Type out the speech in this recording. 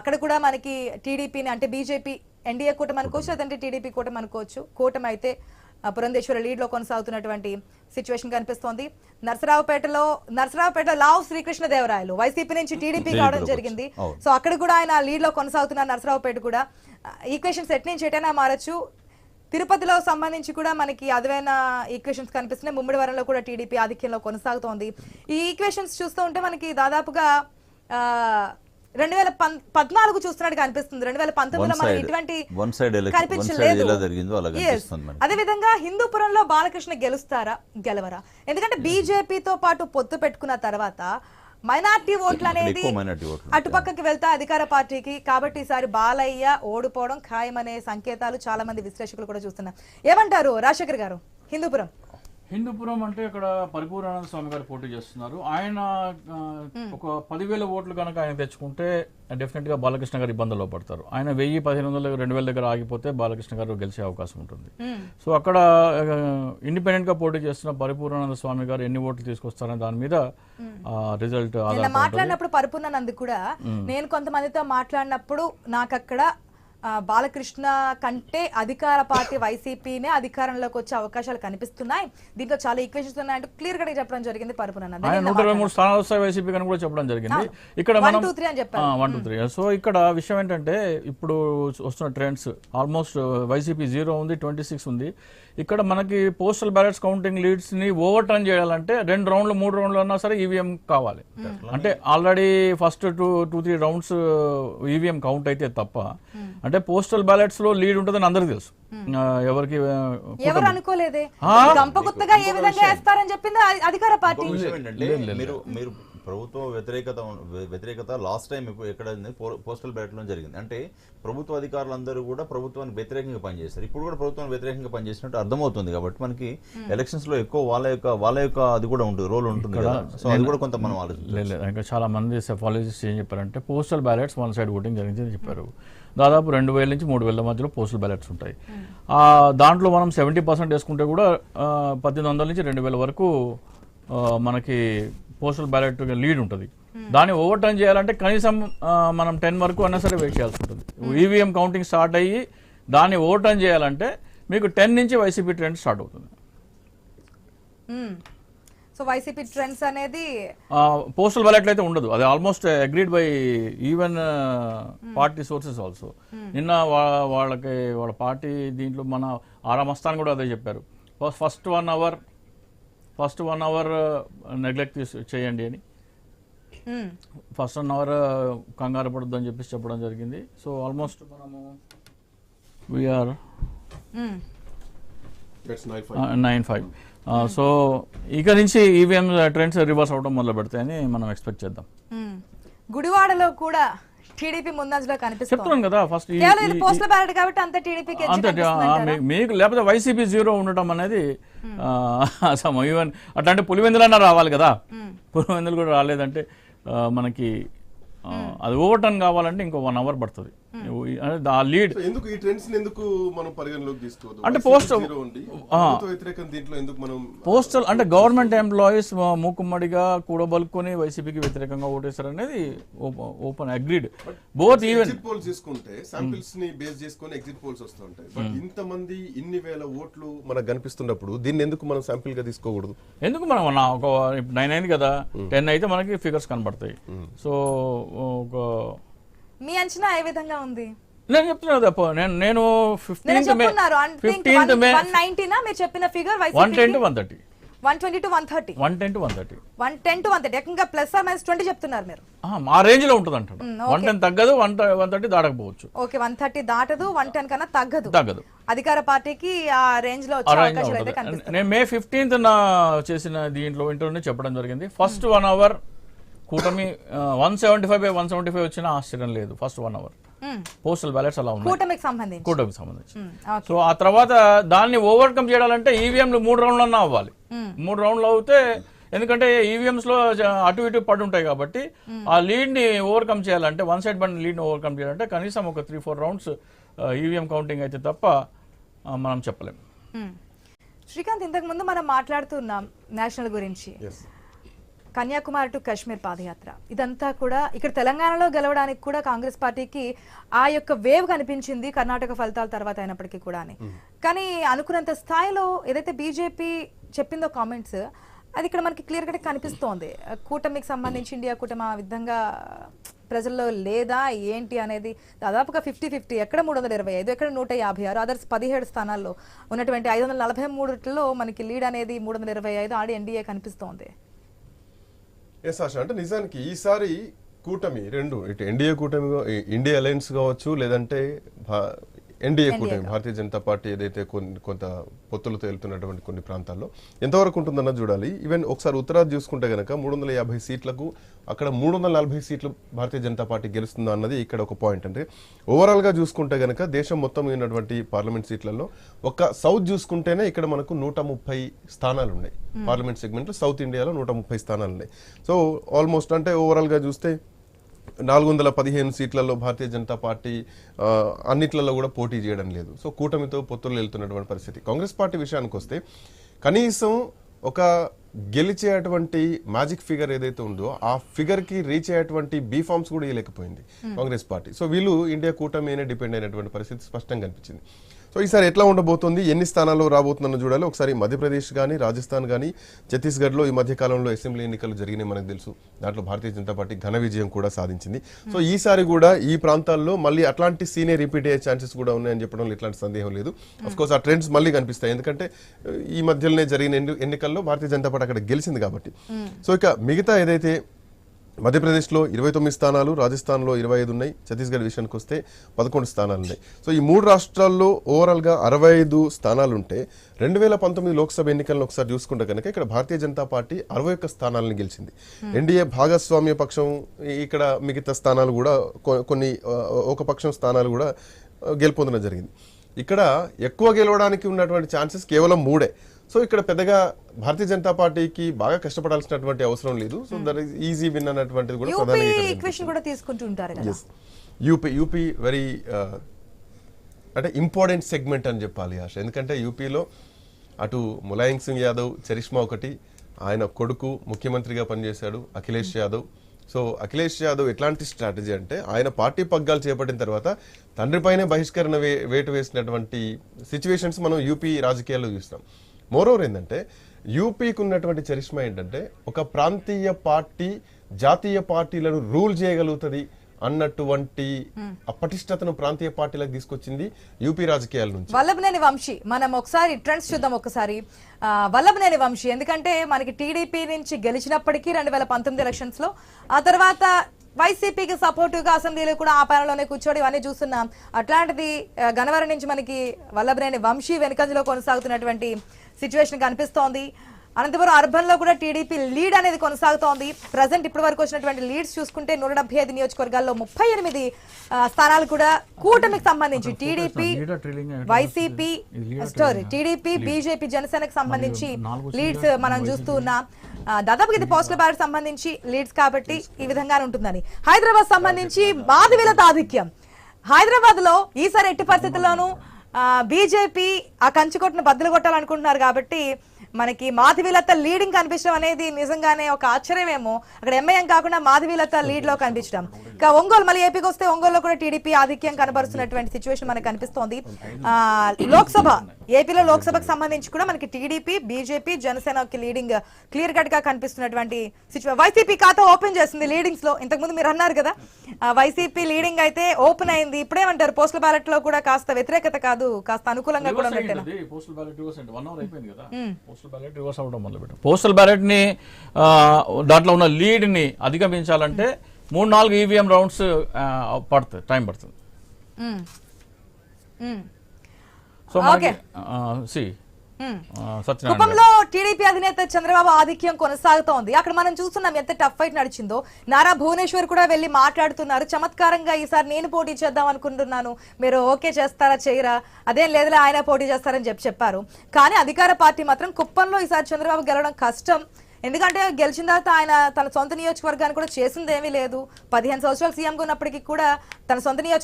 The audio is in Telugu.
అక్కడ కూడా మనకి టీడీపీని అంటే బీజేపీ ఎన్డీఏ కూటమి అనుకోవచ్చు, లేదంటే టీడీపీ కూటమి అనుకోవచ్చు. కూటమి అయితే పురంధేశ్వర లీడ్ లో కొనసాగుతున్నటువంటి సిచ్యువేషన్ కనిపిస్తోంది. నరసరావుపేటలో లావు శ్రీకృష్ణదేవరాయలు వైసీపీ నుంచి టీడీపీ కావడం జరిగింది. సో అక్కడ కూడా ఆయన లీడ్ లో కొనసాగుతున్న నరసరావుపేట కూడా ఈక్వేషన్స్ ఎట్ నుంచి ఎటైనా మారచ్చు. తిరుపతిలో సంబంధించి కూడా మనకి అదువైన ఈక్వేషన్స్ కనిపిస్తున్నాయి. ముమ్మిడివరంలో కూడా టీడీపీ ఆధిక్యంలో కొనసాగుతోంది. ఈ ఈక్వేషన్స్ చూస్తూ ఉంటే మనకి దాదాపుగా 2014 చూస్తున్నట్టుగా అనిపిస్తుంది. 2019లో మనకి ఇటువంటి కనిపించలేదు. అదేవిధంగా హిందూపురంలో బాలకృష్ణ గెలుస్తారా గెలవరా? ఎందుకంటే బీజేపీతో పాటు పొత్తు పెట్టుకున్న తర్వాత మైనార్టీ ఓట్లు అనేది అటుపక్కకి వెళ్తా అధికార పార్టీకి, కాబట్టి ఈసారి బాలయ్య ఓడిపోవడం ఖాయమనే సంకేతాలు చాలా మంది విశ్లేషకులు కూడా చూస్తున్నారు. ఏమంటారు రాజశేఖర్ గారు? హిందూపురం అంటే ఇక్కడ పరిపూర్ణానంద స్వామి గారు పోటీ చేస్తున్నారు. ఆయన ఒక 10,000 ఓట్లు కనుక ఆయన తెచ్చుకుంటే డెఫినెట్ గా బాలకృష్ణ గారు ఇబ్బందుల్లో పడతారు. ఆయన 1,000-1,500 2,000 దగ్గర ఆగిపోతే బాలకృష్ణ గారు గెలిచే అవకాశం ఉంటుంది. సో అక్కడ ఇండిపెండెంట్ గా పోటీ చేస్తున్న పరిపూర్ణానంద స్వామి గారు ఎన్ని ఓట్లు తీసుకొస్తారనే దాని మీద రిజల్ట్ మాట్లాడినప్పుడు పరిపూర్ణానంద్ కూడా నేను కొంతమందితో మాట్లాడినప్పుడు నాకు అక్కడ బాలకృష్ణ కంటే అధికార పార్టీ వైసీపీనే అధికారంలోకి వచ్చే అవకాశాలు కనిపిస్తున్నాయి, దీంట్లో చాలా ఈక్వేషన్స్ ఉన్నాయంటూ క్లియర్ గా చెప్పడం జరిగింది పరిపూర్ణానంద్. 123 స్థానాలు వస్తాయి వైసీపీ అని కూడా చెప్పడం జరిగింది. ఇక్కడ 1-2-3 అని చెప్పారు. 1-2-3. సో ఇక్కడ విషయం ఏంటంటే ఇప్పుడు వస్తున్న ట్రెండ్స్ ఆల్మోస్ట్ వైసీపీ 0 ఉంది, 26 ఉంది. ఇక్కడ మనకి పోస్టల్ బ్యాలెట్స్ కౌంటింగ్ లీడ్స్ ని ఓవర్ టర్న్ చేయాలంటే 2 రౌండ్లు 3 రౌండ్లు అన్నా సరే ఈవీఎం కావాలి. అంటే already first 2-3 rounds EVM count అయితే తప్ప, అంటే పోస్టల్ బ్యాలెట్స్ లో లీడ్ ఉంటుందని అందరికి తెలుసు. ఎవరికి ఎవరు అనుకోలేదే గంపగుత్తగా ఏ విధంగా వేస్తారని చెప్పింది అధికార పార్టీ. మీరు ప్రభుత్వ వ్యతిరేకత లాస్ట్ టైం ఎక్కడ పోస్టల్ బ్యాలెట్ లో జరిగింది. అంటే ప్రభుత్వ అధికారులందరూ కూడా ప్రభుత్వానికి వ్యతిరేకంగా పనిచేస్తారు. ఇప్పుడు కూడా ప్రభుత్వానికి వ్యతిరేకంగా పనిచేసినట్టు అర్థమవుతుంది. కాబట్టి మనకి ఎలక్షన్స్ లో ఎక్కువ వాళ్ళ యొక్క అది కూడా ఉంటుంది, రోల్ ఉంటుంది కదా. సో అది కూడా కొంత మనం ఆలోచించాలి. ఇంకా చాలా మంది సెఫాలజిస్ట్ ఏం చెప్పారంటే postal ballots one side voting జరిగిందని చెప్పారు. దాదాపు 2,000 నుంచి 3,000 మధ్యలో పోస్టల్ బ్యాలెట్స్ ఉంటాయి. దాంట్లో మనం 70% వేసుకుంటే కూడా 1,800 నుంచి 2,000 వరకు మనకి పోస్టల్ బ్యాలెట్ లీడ్ ఉంటుంది. దాన్ని ఓవర్ టర్న్ చేయాలంటే కనీసం మనం 10 వరకు అన్నా సరే వెయిట్ చేయాల్సి ఉంటుంది. ఈవీఎం కౌంటింగ్ స్టార్ట్ అయ్యి దాన్ని ఓవర్ టర్న్ చేయాలంటే మీకు 10 నుంచి వైసీపీ ట్రెండ్ స్టార్ట్ అవుతుంది. సో వైసీపీ ట్రెండ్స్ అనేది పోస్టల్ బ్యాలెట్ అయితే ఉండదు. అది almost agreed by even party sources also. నిన్న వాళ్ళ పార్టీ దీంట్లో మన ఆరామస్థాన్ కూడా అదే చెప్పారు. ఫస్ట్ 1 అవర్ నెగ్లెక్ట్ చేయండి అని, ఫస్ట్ 1 అవర్ కంగారు పడద్దు అని చెప్పేసి చెప్పడం జరిగింది. సో ఆల్మోస్ట్ మనము వీఆర్ 9-5. సో ఇక నుంచి ఈవీఎం ట్రెండ్స్ రివర్స్ అవడం మొదలు పెడతాయని మనం ఎక్స్పెక్ట్ చేద్దాం. గుడివాడలో కూడా టీడీపీ ముందంజలో కనిపిస్తుంది. చెప్తున్నాం కదా ఫస్ట్ పోస్టల్ బ్యాలెట్ కాబట్టి అంత టీడీపీకి మీకు లేకపోతే వైసీపీ 0 ఉండటం అనేది ఈవెన్ అట్లాంటి పులివెందులన్నా రావాలి కదా. పులివెందులు కూడా రాలేదంటే మనకి అది ఓవర్ టర్న్ కావాలంటే ఇంకో 1 అవర్ పడుతుంది. ఆ లీడ్ అంటే పోస్టల్ అంటే గవర్నమెంట్ ఎంప్లాయీస్ మూకుమ్మడిగా కూడబలుకొని వైసీపీకి వ్యతిరేకంగా ఓటేశారు అనేది open agreed. Both even polls తీసుకుంటే శాంపిల్స్ ని బేస్ చేసుకొని ఎగ్జిట్ పోల్స్ వస్తుంటాయి. బట్ ఇంతమంది ఇన్ని వేల ఓట్లు మనకు కనిపిస్తున్నప్పుడు దీన్ని ఎందుకు మనం శాంపిల్ గా తీసుకోకూడదు? ఎందుకు మనం ఒక 9 అయింది కదా, 10 అయితే మనకి ఫిగర్స్ కనబడతాయి. సో మీ అంచనా ఏ విధంగా ఉంది? నేను చెప్తున్నా నేను 15th మే 190 మీరు చెప్పిన figure 110 to 130 120 to 130 110 to 130 110 to 130 ఏకంగా ప్లస్ ఆర్ మైనస్ 20 చెప్తున్నారు మీరు. ఆ రేంజ్ లో ఉంటుంది అంటారు. 110 తగ్గదు, 130 దాటకపోవచ్చు. ఓకే, 130 దాటదు, 110 కన్నా తగ్గదు. అధికార పార్టీకి ఆ రేంజ్ లో వచ్చే అవకాశాలు అయితే కనిపిస్తాయి. నేను May 15th చేసిన దీంట్లో ఇంటర్వ్యూని చెప్పడం జరిగింది. ఫస్ట్ 1 అవర్ కూటమి 175/175 వచ్చినా ఆశ్చర్యం లేదు. ఫస్ట్ 1 అవర్ పోస్టల్ బ్యాలెట్స్ అలా ఉన్నాయి కూటమికి సంబంధించి. సో ఆ తర్వాత దాన్ని ఓవర్కమ్ చేయాలంటే ఈవీఎంలు 3 రౌండ్లు అన్నా అవ్వాలి. 3 రౌండ్లు అవుతే, ఎందుకంటే ఈవీఎంస్ లో అటు ఇటు పడి ఉంటాయి కాబట్టి ఆ లీడ్ ని ఓవర్కమ్ చేయాలంటే, వన్ సైడ్ బండి లీడ్ ని ఓవర్కమ్ చేయాలంటే కనీసం ఒక 3-4 రౌండ్స్ ఈవీఎం కౌంటింగ్ అయితే తప్ప మనం చెప్పలేం. శ్రీకాంత్, ఇంతకు ముందు మనం మాట్లాడుతున్నాం నేషనల్ గురించి. కన్యాకుమారి టు కాశ్మీర్ పాదయాత్ర ఇదంతా కూడా ఇక్కడ తెలంగాణలో గెలవడానికి కూడా కాంగ్రెస్ పార్టీకి ఆ యొక్క వేవ్ కనిపించింది కర్ణాటక ఫలితాల తర్వాత అయినప్పటికీ కూడా అని. కానీ అనుకున్నంత స్థాయిలో ఏదైతే బీజేపీ చెప్పిందో కామెంట్స్ అది ఇక్కడ మనకి క్లియర్ గా కనిపిస్తోంది. కూటమికి సంబంధించి ఇండియా కూటమి ఆ విధంగా ప్రజల్లో లేదా ఏంటి అనేది దాదాపుగా 50-50, ఎక్కడ 325, ఎక్కడ 156, అదర్స్ 17 స్థానాల్లో ఉన్నటువంటి 543లో మనకి లీడ్ అనేది 325 ఆడి ఎన్డీఏ కనిపిస్తోంది. ఎస్ ఆశ, అంటే నిజానికి ఈసారి కూటమి రెండు, ఇటు ఎన్డీఏ కూటమి, ఇండియా అలయన్స్ కావచ్చు, లేదంటే ఎన్డీఏ కూటమి, భారతీయ జనతా పార్టీ ఏదైతే కొంత పొత్తులతో వెళ్తున్నటువంటి కొన్ని ప్రాంతాల్లో ఎంతవరకు ఉంటుందన్నది చూడాలి. ఈవెన్ ఒకసారి ఉత్తరాది చూసుకుంటే కనుక 350 సీట్లకు అక్కడ 340 సీట్లు భారతీయ జనతా పార్టీ గెలుస్తుందా అన్నది ఇక్కడ ఒక పాయింట్. అంటే ఓవరాల్ గా చూసుకుంటే కనుక దేశం మొత్తం ఉన్నటువంటి పార్లమెంట్ సీట్లలో ఒక సౌత్ చూసుకుంటేనే ఇక్కడ మనకు 130 స్థానాలు ఉన్నాయి. పార్లమెంట్ సెగ్మెంట్ సౌత్ ఇండియాలో 130 స్థానాలు ఉన్నాయి. సో ఆల్మోస్ట్ అంటే ఓవరాల్ గా చూస్తే 415 సీట్లలో భారతీయ జనతా పార్టీ అన్నిట్లలో కూడా పోటీ చేయడం లేదు. సో కూటమితో పొత్తులు వెళ్తున్నటువంటి పరిస్థితి. కాంగ్రెస్ పార్టీ విషయానికి వస్తే కనీసం ఒక గెలిచేటువంటి మ్యాజిక్ ఫిగర్ ఏదైతే ఉందో ఆ ఫిగర్ కి రీచ్ అయ్యేటువంటి బీ ఫార్మ్స్ కూడా ఇవ్వలేకపోయింది కాంగ్రెస్ పార్టీ. సో వీళ్ళు ఇండియా కూటమి డిపెండ్ అయినటువంటి పరిస్థితి స్పష్టంగా కనిపించింది. సో ఈసారి ఎట్లా ఉండబోతుంది, ఎన్ని స్థానాల్లో రాబోతుందన్న చూడాలి. ఒకసారి మధ్యప్రదేశ్ కానీ, రాజస్థాన్ కానీ, ఛత్తీస్గఢ్లో ఈ మధ్య కాలంలో అసెంబ్లీ ఎన్నికలు జరిగినాయి మనకు తెలుసు. దాంట్లో భారతీయ జనతా పార్టీ ఘన విజయం కూడా సాధించింది. సో ఈసారి కూడా ఈ ప్రాంతాల్లో మళ్ళీ అట్లాంటి సీనే రిపీట్ అయ్యే ఛాన్సెస్ కూడా ఉన్నాయని చెప్పడంలో ఎట్లాంటి సందేహం లేదు. అఫ్ కోర్స్ ఆ ట్రెండ్స్ మళ్ళీ కనిపిస్తాయి, ఎందుకంటే ఈ మధ్యలోనే జరిగిన ఎన్నికల్లో భారతీయ జనతా పార్టీ అక్కడ గెలిచింది కాబట్టి. సో ఇక మిగతా ఏదైతే మధ్యప్రదేశ్లో 29 స్థానాలు, రాజస్థాన్లో 25 ఉన్నాయి, ఛత్తీస్గఢ్ విషయానికి వస్తే 11 స్థానాలు ఉన్నాయి. సో ఈ 3 రాష్ట్రాల్లో ఓవరాల్గా 65 స్థానాలు ఉంటే 2019 లోక్సభ ఎన్నికలను ఒకసారి చూసుకుంటే కనుక ఇక్కడ భారతీయ జనతా పార్టీ 61 స్థానాలను గెలిచింది. ఎన్డీఏ భాగస్వామ్య పక్షం ఇక్కడ మిగతా స్థానాలు కూడా కొన్ని ఒక పక్షం స్థానాలు కూడా గెలుపొందడం జరిగింది. ఇక్కడ ఎక్కువ గెలవడానికి ఉన్నటువంటి ఛాన్సెస్ కేవలం 3. సో ఇక్కడ పెద్దగా భారతీయ జనతా పార్టీకి బాగా కష్టపడాల్సినటువంటి అవసరం లేదు. So that is easy win అన్నటువంటిది కూడా యూపీ వెరీ అంటే ఇంపార్టెంట్ సెగ్మెంట్ అని చెప్పాలి ఆశ. ఎందుకంటే యూపీలో అటు ములాయం సింగ్ యాదవ్ చరిష్మా ఒకటి, ఆయన కొడుకు ముఖ్యమంత్రిగా పనిచేశాడు అఖిలేష్ యాదవ్. సో అఖిలేష్ యాదవ్ ఎట్లాంటి స్ట్రాటజీ అంటే ఆయన పార్టీ పగ్గాలు చేపట్టిన తర్వాత తండ్రిపైనే బహిష్కరణ వేటు వేసినటువంటి సిచ్యువేషన్స్ మనం యూపీ రాజకీయాల్లో చూస్తాం. మోరోవర్ ఏంటంటే యూపీకి ఉన్నటువంటి చరిష్మా ఏంటంటే ఒక ప్రాంతీయ పార్టీ జాతీయ పార్టీలను రూల్ చేయగలుగుతుంది అన్నటువంటి పటిష్టతను ప్రాంతీయ పార్టీలకు తీసుకొచ్చింది యూపీ రాజకీయాల నుంచి. వల్లభనేని వంశీ, మనం ఒకసారి ట్రెండ్స్ చూద్దాం. ఒకసారి వల్లభనేని వంశీ ఎందుకంటే మనకి టీడీపీ నుంచి గెలిచినప్పటికీ 2019 ఎలక్షన్స్ లో, ఆ తర్వాత వైసీపీకి సపోర్టుగా అసెంబ్లీలో కూడా ఆ ప్యానెల్లోనే కూర్చోడి ఇవన్నీ చూస్తున్నాం. అట్లాంటిది గన్నవరం నుంచి మనకి వల్లభనేని వంశీ వెనుకంజలో కొనసాగుతున్నటువంటి సిచ్యువేషన్ కనిపిస్తోంది. అనంతపురం అర్బన్ లో కూడా టీడీపీ లీడ్ అనేది కొనసాగుతోంది. ప్రజెంట్ ఇప్పటి వరకు వచ్చినటువంటి లీడ్స్ చూసుకుంటే 175 నియోజకవర్గాల్లో 38 స్థానాలు కూడా కూటమికి సంబంధించి టీడీపీ, వైసీపీ, టీడీపీ, బీజేపీ, జనసేనకు సంబంధించి లీడ్స్ మనం చూస్తూ ఉన్నాం. దాదాపుగా ఇది పోస్టల్ బ్యాలెట్ సంబంధించి లీడ్స్ కాబట్టి ఈ విధంగానే ఉంటుందని. హైదరాబాద్ సంబంధించి మాధవీలత ఆధిక్యం. హైదరాబాద్ లో ఈసారి ఎట్టి పరిస్థితుల్లోనూ బీజేపీ ఆ కంచుకొట్టును బద్దలు కొట్టాలనుకుంటున్నారు కాబట్టి మనకి మాధవీలత లీడింగ్ కనిపించడం అనేది నిజంగానే ఒక ఆశ్చర్యమేమో. అక్కడ ఎంఐఎం కాకుండా మాధవీలత లీడ్ లో కనిపించడం. ఇంకా ఒంగోలు, మళ్ళీ ఏపీకి వస్తే ఒంగోలులో కూడా టీడీపీ ఆధిక్యం కనబరుస్తున్నటువంటి సిచ్యువేషన్ మనకు కనిపిస్తోంది. లోక్సభ, ఏపీలో లోక్సభకు సంబంధించి కూడా మనకి టీడీపీ, బీజేపీ, జనసేనకి లీడింగ్ క్లియర్ కట్ గా కనిపిస్తున్నటువంటి సిచ్యువేషన్. వైసీపీ ఖాతా ఓపెన్ చేస్తుంది లీడింగ్స్ లో. ఇంతకుముందు మీరు అన్నారు కదా వైసీపీ లీడింగ్ అయితే ఓపెన్ అయింది. ఇప్పుడేమంటారు, పోస్టల్ బ్యాలెట్ లో కూడా కాస్త వ్యతిరేకత కాదు, కాస్త అనుకూలంగా కూడా పెట్టారు. పోస్టల్ బ్యాలెట్ ని దాంట్లో ఉన్న లీడ్ ని అధిగమించాలంటే 3-4 ఈవీఎం రౌండ్స్ పడుతుంది, టైం పడుతుంది. సో కుప్పంలో టీడీపీ అధినేత చంద్రబాబు ఆధిక్యం కొనసాగుతోంది. అక్కడ మనం చూస్తున్నాం ఎంత టఫ్ ఫైట్ నడిచిందో. నారా భువనేశ్వర్ కూడా వెళ్లి మాట్లాడుతున్నారు. చమత్కారంగా ఈసారి నేను పోటీ చేద్దాం అనుకుంటున్నాను, మీరు ఓకే చేస్తారా చేయరా, అదేం లేదులే ఆయన పోటీ చేస్తారని చెప్పారు. కానీ అధికార పార్టీ మాత్రం కుప్పంలో ఈసారి చంద్రబాబు గెలవడం కష్టం. ఎందుకంటే గెలిచిన తర్వాత ఆయన తన సొంత నియోజకవర్గాన్ని కూడా చేసింది ఏమీ లేదు. 15 సంవత్సరాలు సీఎంగా ఉన్నప్పటికీ కూడా తన సొంత నియోజకవర్గం